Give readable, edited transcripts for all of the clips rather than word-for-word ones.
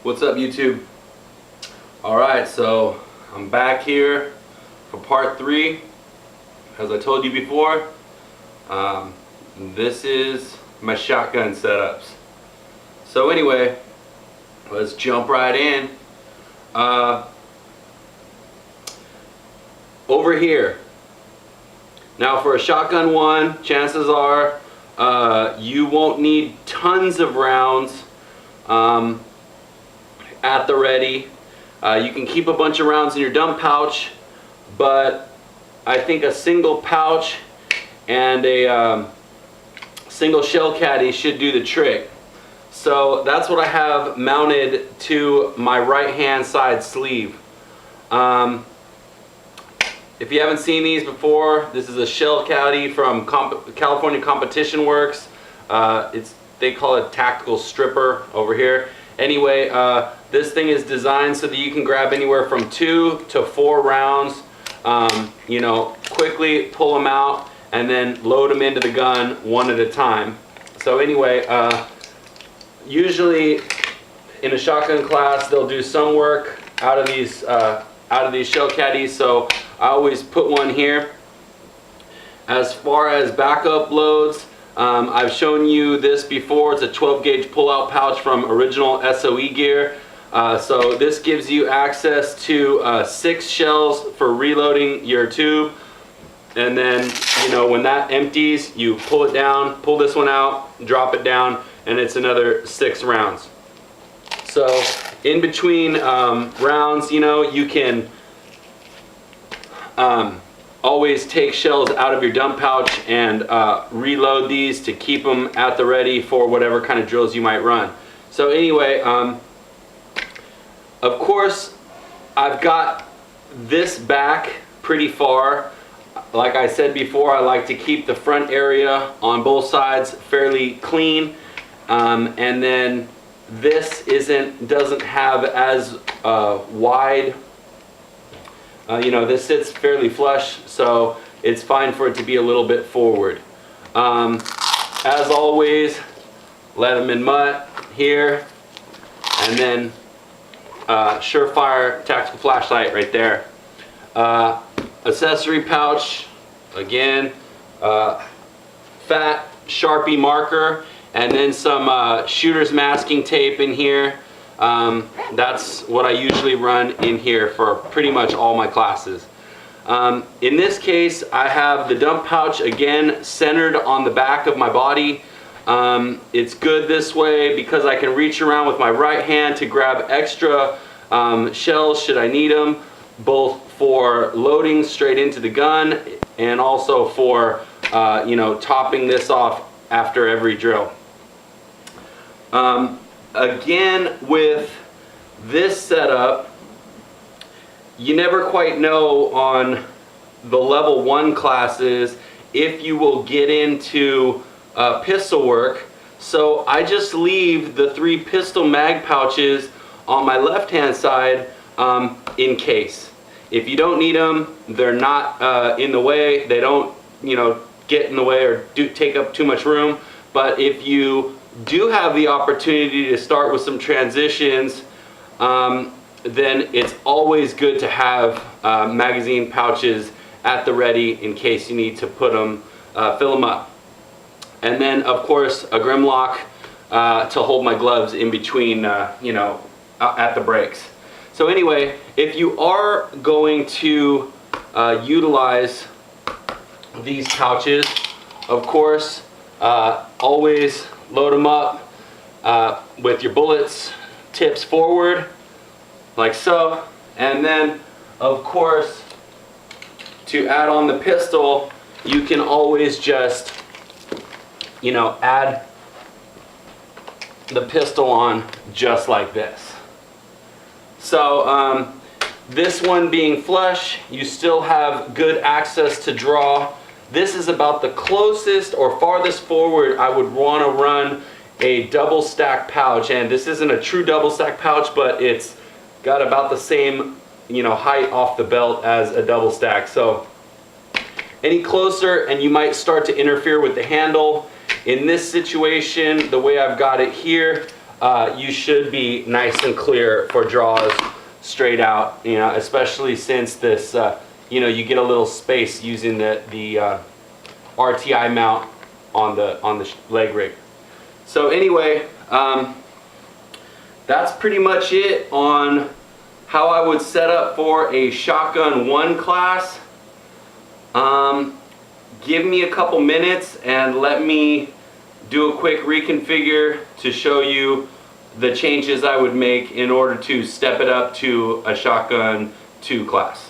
What's up, YouTube? Alright, so I'm back here for part 3. As I told you before, this is my shotgun setups. So anyway, let's jump right in. Over here. Now for a shotgun one, chances are you won't need tons of rounds at the ready. You can keep a bunch of rounds in your dump pouch, but I think a single pouch and a single shell caddy should do the trick. So that's what I have mounted to my right hand side sleeve. If you haven't seen these before, this is a shell caddy from California Competition Works. They call it tactical stripper over here. Anyway, this thing is designed so that you can grab anywhere from 2 to 4 rounds. You know, quickly pull them out and then load them into the gun one at a time. So anyway, usually in a shotgun class they'll do some work out of these shell caddies, so I always put one here. As far as backup loads, I've shown you this before. It's a 12 gauge pull-out pouch from original SOE gear. So this gives you access to 6 shells for reloading your tube, and then you know, when that empties, you pull it down, pull this one out, drop it down, and it's another 6 rounds. So in between rounds, you know, you can always take shells out of your dump pouch and reload these to keep them at the ready for whatever kind of drills you might run. So anyway, of course, I've got this back pretty far. Like I said before, I like to keep the front area on both sides fairly clean, and then this doesn't have as wide. You know, this sits fairly flush, so it's fine for it to be a little bit forward. As always, let them in mutt here, and then surefire tactical flashlight right there. Accessory pouch, again, fat Sharpie marker, and then some shooter's masking tape in here. That's what I usually run in here for pretty much all my classes. In this case, I have the dump pouch again centered on the back of my body. It's good this way because I can reach around with my right hand to grab extra shells should I need them, both for loading straight into the gun and also for you know, topping this off after every drill. Again, with this setup, you never quite know on the level 1 classes if you will get into pistol work. So I just leave the 3 pistol mag pouches on my left hand side in case. If you don't need them, they're not in the way, they don't, you know, get in the way or take up too much room. But if you do have the opportunity to start with some transitions, then it's always good to have magazine pouches at the ready in case you need to put them, fill them up. And then of course a Grimlock to hold my gloves in between, you know, at the breaks. So anyway, if you are going to utilize these pouches, of course, always load them up with your bullets tips forward like so, and then of course to add on the pistol, you can always just, you know, add the pistol on just like this. So this one being flush, you still have good access to draw. This is about the closest or farthest forward I would want to run a double stack pouch, and this isn't a true double stack pouch, but it's got about the same, you know, height off the belt as a double stack. So any closer and you might start to interfere with the handle. In this situation, the way I've got it here, you should be nice and clear for draws straight out, you know, especially since this, you know, you get a little space using the RTI mount on the leg rig. So anyway, that's pretty much it on how I would set up for a Shotgun 1 class. Give me a couple minutes and let me do a quick reconfigure to show you the changes I would make in order to step it up to a Shotgun 2 class.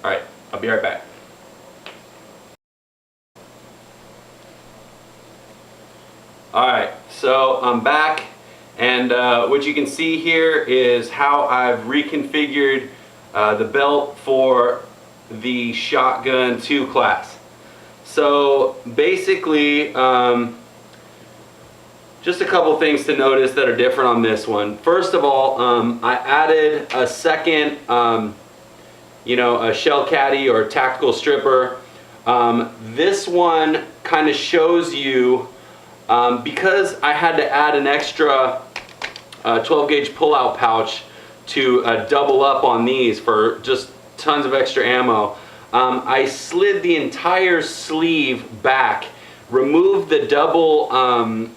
Alright, I'll be right back. Alright, so I'm back, and what you can see here is how I've reconfigured the belt for the Shotgun 2 class. So basically, just a couple things to notice that are different on this one. First of all, I added a second, you know, a shell caddy or tactical stripper. This one kind of shows you, because I had to add an extra 12 gauge pullout pouch to double up on these for just tons of extra ammo. I slid the entire sleeve back, removed the double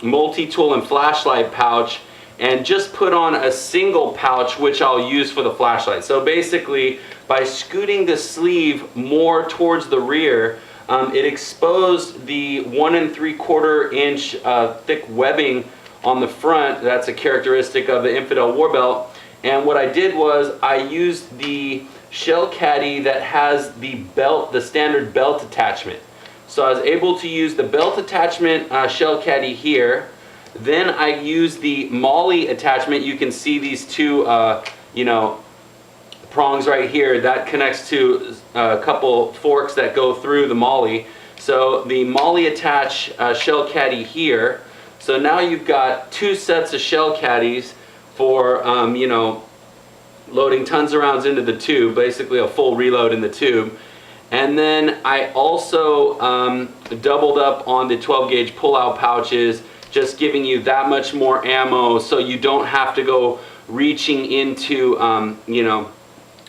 multi-tool and flashlight pouch, and just put on a single pouch which I'll use for the flashlight. So basically, by scooting the sleeve more towards the rear, it exposed the 1 3/4 inch thick webbing on the front. That's a characteristic of the Infidel Warbelt. And what I did was I used the shell caddy that has the belt, the standard belt attachment. So I was able to use the belt attachment shell caddy here. Then I used the molly attachment. You can see these two, you know, prongs right here. That connects to a couple forks that go through the molly. So the molly attach shell caddy here. So now you've got 2 sets of shell caddies for, you know, loading tons of rounds into the tube, basically a full reload in the tube. And then I also doubled up on the 12 gauge pullout pouches, just giving you that much more ammo so you don't have to go reaching into, you know,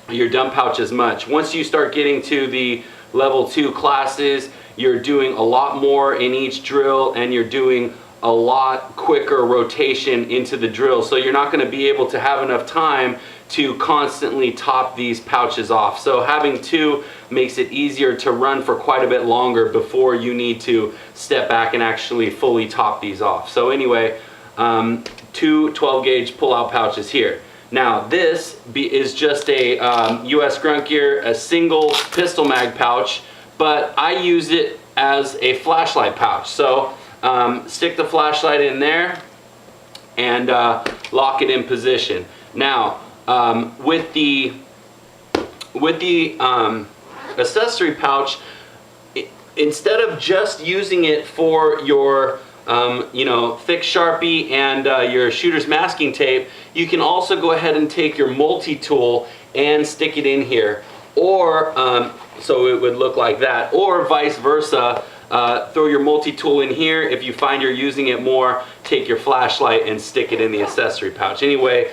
your dump pouch as much. Once you start getting to the level 2 classes, you're doing a lot more in each drill, and you're doing a lot quicker rotation into the drill. So you're not going to be able to have enough time to constantly top these pouches off. So having 2 makes it easier to run for quite a bit longer before you need to step back and actually fully top these off. So anyway, 2 12 gauge pull-out pouches here. Now this is just a US Grunt Gear, a single pistol mag pouch, but I use it as a flashlight pouch. So stick the flashlight in there and lock it in position. Now with the accessory pouch, instead of just using it for your you know, thick Sharpie and your shooter's masking tape, you can also go ahead and take your multi-tool and stick it in here, or so it would look like that, or vice versa. Throw your multi-tool in here. If you find you're using it more, take your flashlight and stick it in the accessory pouch. Anyway,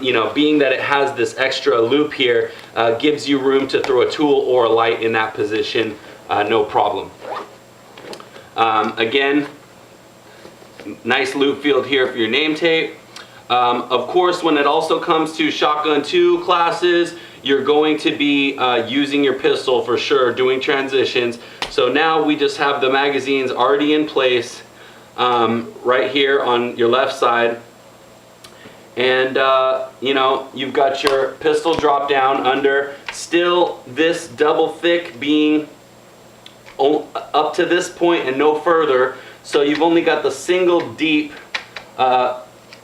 you know, being that it has this extra loop here, gives you room to throw a tool or a light in that position, no problem. Again, nice loop field here for your name tape. Of course, when it also comes to Shotgun 2 classes, you're going to be using your pistol for sure, doing transitions. So now we just have the magazines already in place right here on your left side. And you know, you've got your pistol drop down under. Still this double thick being up to this point and no further. So you've only got the single deep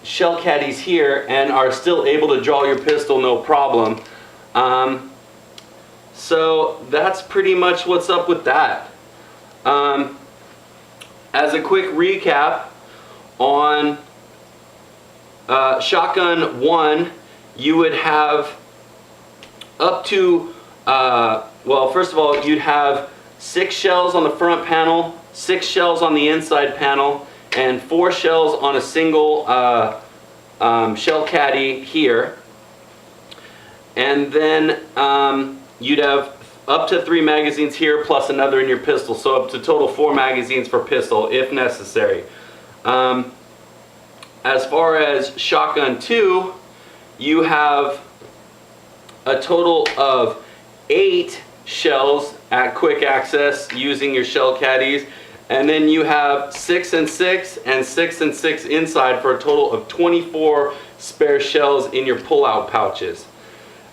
shell caddies here and are still able to draw your pistol no problem. So that's pretty much what's up with that. As a quick recap on Shotgun 1, you would have up to, well, first of all, you'd have 6 shells on the front panel, 6 shells on the inside panel, and 4 shells on a single shell caddy here. And then you'd have up to 3 magazines here plus another in your pistol, so up to total 4 magazines per pistol if necessary. As far as shotgun 2, you have a total of 8 shells at quick access using your shell caddies, and then you have 6 and 6 and 6 and 6 inside for a total of 24 spare shells in your pull-out pouches.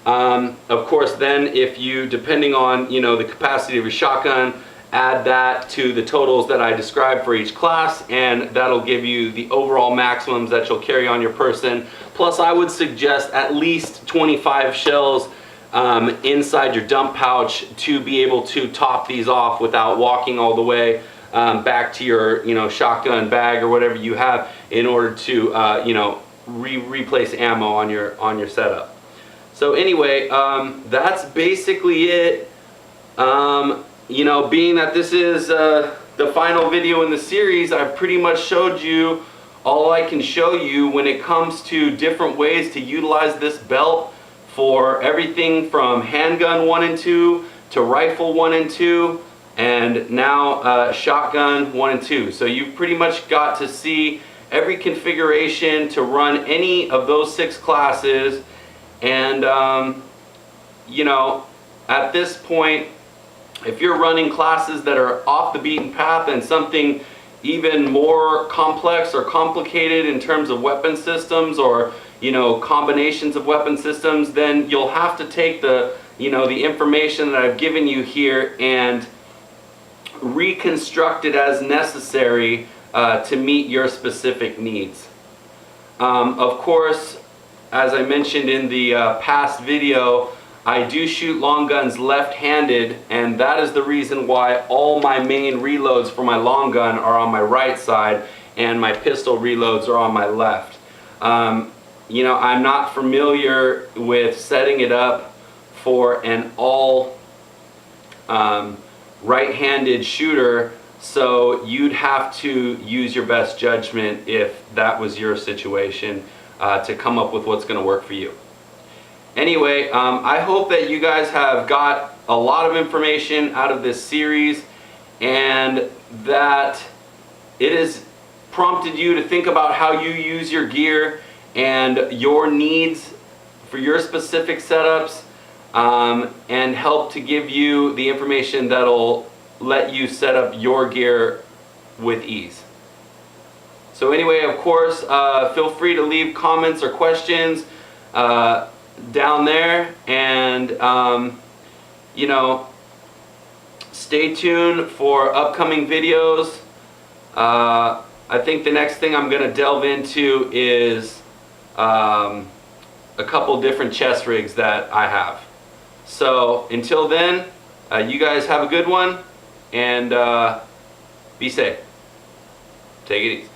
Of course, then if you, depending on the capacity of your shotgun, add that to the totals that I described for each class, and that'll give you the overall maximums that you'll carry on your person. Plus, I would suggest at least 25 shells inside your dump pouch to be able to top these off without walking all the way back to your shotgun bag or whatever you have in order to replace ammo on your setup. So anyway, that's basically it. Being that this is the final video in the series, I've pretty much showed you all I can show you when it comes to different ways to utilize this belt for everything from handgun 1 and 2 to rifle 1 and 2 and now shotgun 1 and 2. So you've pretty much got to see every configuration to run any of those 6 classes. And at this point, if you're running classes that are off the beaten path and something even more complex or complicated in terms of weapon systems or combinations of weapon systems, then you'll have to take the the information that I've given you here and reconstruct it as necessary to meet your specific needs. Of course, as I mentioned in the past video, I do shoot long guns left-handed, and that is the reason why all my main reloads for my long gun are on my right side and my pistol reloads are on my left. I'm not familiar with setting it up for an all right-handed shooter, so you'd have to use your best judgment if that was your situation to come up with what's going to work for you. Anyway, I hope that you guys have got a lot of information out of this series and that it has prompted you to think about how you use your gear and your needs for your specific setups, and help to give you the information that'll let you set up your gear with ease. So anyway, of course, feel free to leave comments or questions down there, and stay tuned for upcoming videos. I think the next thing I'm going to delve into is a couple different chest rigs that I have. So until then, you guys have a good one, and be safe. Take it easy.